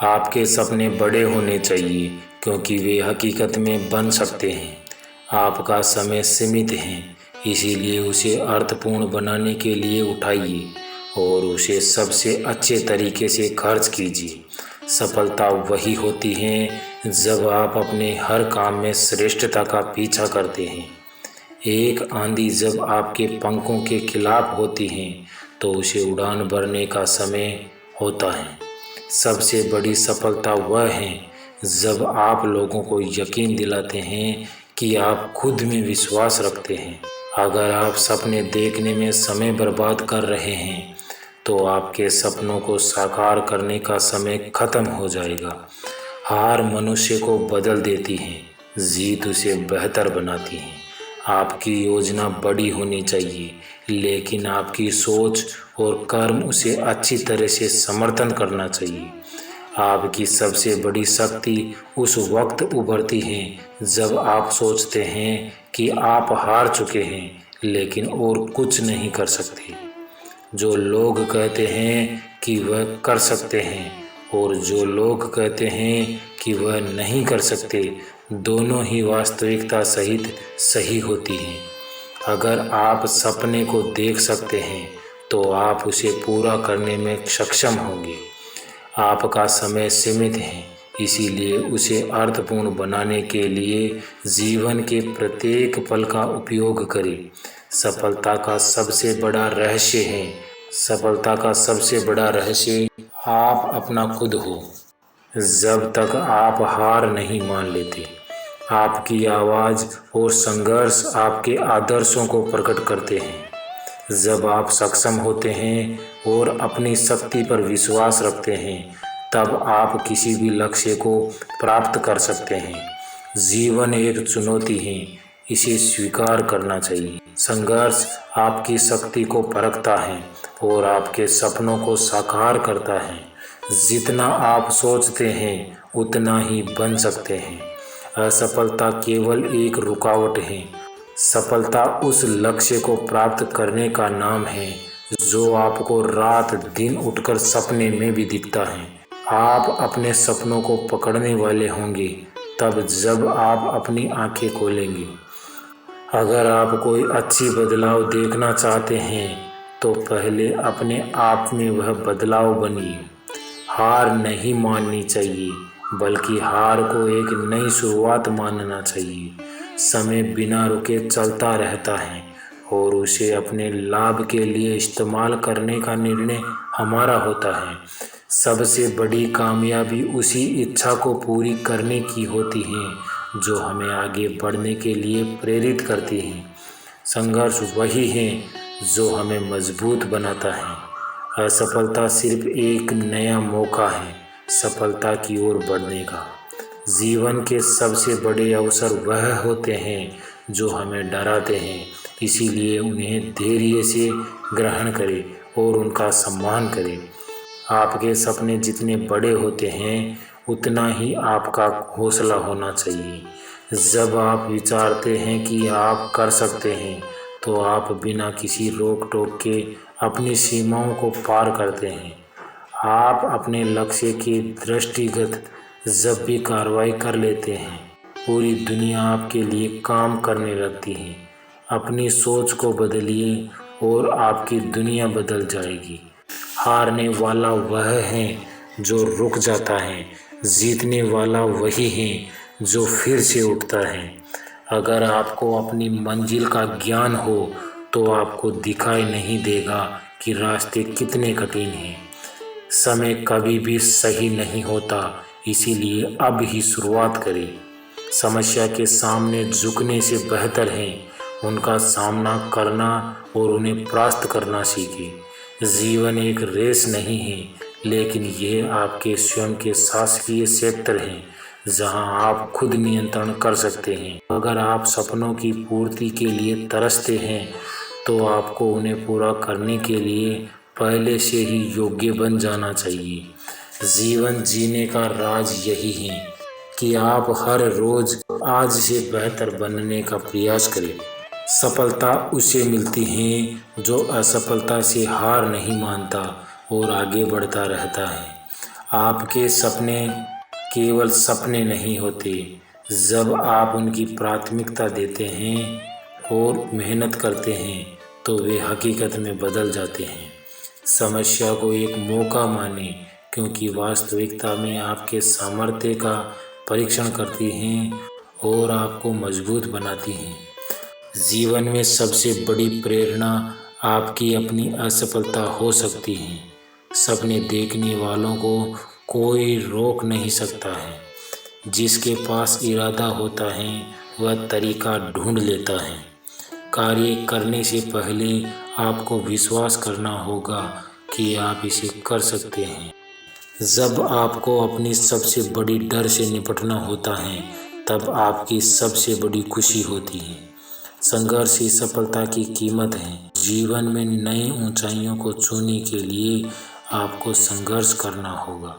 आपके सपने बड़े होने चाहिए क्योंकि वे हकीकत में बन सकते हैं। आपका समय सीमित है, इसीलिए उसे अर्थपूर्ण बनाने के लिए उठाइए और उसे सबसे अच्छे तरीके से खर्च कीजिए। सफलता वही होती है जब आप अपने हर काम में श्रेष्ठता का पीछा करते हैं। एक आंधी जब आपके पंखों के खिलाफ होती है तो उसे उड़ान भरने का समय होता है। सबसे बड़ी सफलता वह है जब आप लोगों को यकीन दिलाते हैं कि आप खुद में विश्वास रखते हैं। अगर आप सपने देखने में समय बर्बाद कर रहे हैं तो आपके सपनों को साकार करने का समय खत्म हो जाएगा। हार मनुष्य को बदल देती है, जीत उसे बेहतर बनाती है। आपकी योजना बड़ी होनी चाहिए, लेकिन आपकी सोच और कर्म उसे अच्छी तरह से समर्थन करना चाहिए। आपकी सबसे बड़ी शक्ति उस वक्त उभरती है जब आप सोचते हैं कि आप हार चुके हैं लेकिन और कुछ नहीं कर सकते। जो लोग कहते हैं कि वह कर सकते हैं और जो लोग कहते हैं कि वह नहीं कर सकते, दोनों ही वास्तविकता सहित सही होती हैं। अगर आप सपने को देख सकते हैं तो आप उसे पूरा करने में सक्षम होंगे। आपका समय सीमित है, इसीलिए उसे अर्थपूर्ण बनाने के लिए जीवन के प्रत्येक पल का उपयोग करें। सफलता का सबसे बड़ा रहस्य आप अपना खुद हो। जब तक आप हार नहीं मान लेते, आपकी आवाज़ और संघर्ष आपके आदर्शों को प्रकट करते हैं। जब आप सक्षम होते हैं और अपनी शक्ति पर विश्वास रखते हैं, तब आप किसी भी लक्ष्य को प्राप्त कर सकते हैं। जीवन एक चुनौती है, इसे स्वीकार करना चाहिए। संघर्ष आपकी शक्ति को परखता है और आपके सपनों को साकार करता है। जितना आप सोचते हैं उतना ही बन सकते हैं। असफलता केवल एक रुकावट है। सफलता उस लक्ष्य को प्राप्त करने का नाम है जो आपको रात दिन उठकर सपने में भी दिखता है। आप अपने सपनों को पकड़ने वाले होंगे तब जब आप अपनी आंखें खोलेंगे। अगर आप कोई अच्छी बदलाव देखना चाहते हैं तो पहले अपने आप में वह बदलाव बनिए। हार नहीं माननी चाहिए, बल्कि हार को एक नई शुरुआत मानना चाहिए। समय बिना रुके चलता रहता है और उसे अपने लाभ के लिए इस्तेमाल करने का निर्णय हमारा होता है। सबसे बड़ी कामयाबी उसी इच्छा को पूरी करने की होती है जो हमें आगे बढ़ने के लिए प्रेरित करती है। संघर्ष वही है जो हमें मजबूत बनाता है। असफलता सिर्फ एक नया मौका है सफलता की ओर बढ़ने का। जीवन के सबसे बड़े अवसर वह होते हैं जो हमें डराते हैं, इसीलिए उन्हें धैर्य से ग्रहण करें और उनका सम्मान करें। आपके सपने जितने बड़े होते हैं उतना ही आपका हौसला होना चाहिए। जब आप विचारते हैं कि आप कर सकते हैं तो आप बिना किसी रोक टोक के अपनी सीमाओं को पार करते हैं। आप अपने लक्ष्य के दृष्टिगत जब भी कार्रवाई कर लेते हैं, पूरी दुनिया आपके लिए काम करने लगती है। अपनी सोच को बदलिए और आपकी दुनिया बदल जाएगी। हारने वाला वह है जो रुक जाता है, जीतने वाला वही है जो फिर से उठता है। अगर आपको अपनी मंजिल का ज्ञान हो तो आपको दिखाई नहीं देगा कि रास्ते कितने कठिन हैं। समय कभी भी सही नहीं होता, इसीलिए अब ही शुरुआत करें। समस्या के सामने झुकने से बेहतर है उनका सामना करना और उन्हें परास्त करना सीखें। जीवन एक रेस नहीं है, लेकिन यह आपके स्वयं के शासकीय क्षेत्र है जहां आप खुद नियंत्रण कर सकते हैं। अगर आप सपनों की पूर्ति के लिए तरसते हैं तो आपको उन्हें पूरा करने के लिए पहले से ही योग्य बन जाना चाहिए। जीवन जीने का राज यही है कि आप हर रोज आज से बेहतर बनने का प्रयास करें। सफलता उसे मिलती है जो असफलता से हार नहीं मानता और आगे बढ़ता रहता है। आपके सपने केवल सपने नहीं होते। जब आप उनकी प्राथमिकता देते हैं और मेहनत करते हैं तो वे हकीकत में बदल जाते हैं। समस्या को एक मौका माने, क्योंकि वास्तविकता में आपके सामर्थ्य का परीक्षण करती हैं और आपको मजबूत बनाती हैं। जीवन में सबसे बड़ी प्रेरणा आपकी अपनी असफलता हो सकती है। सपने देखने वालों को कोई रोक नहीं सकता है। जिसके पास इरादा होता है वह तरीका ढूंढ लेता है। कार्य करने से पहले आपको विश्वास करना होगा कि आप इसे कर सकते हैं। जब आपको अपनी सबसे बड़ी डर से निपटना होता है तब आपकी सबसे बड़ी खुशी होती है। संघर्ष ही सफलता की कीमत है। जीवन में नई ऊंचाइयों को छूने के लिए आपको संघर्ष करना होगा।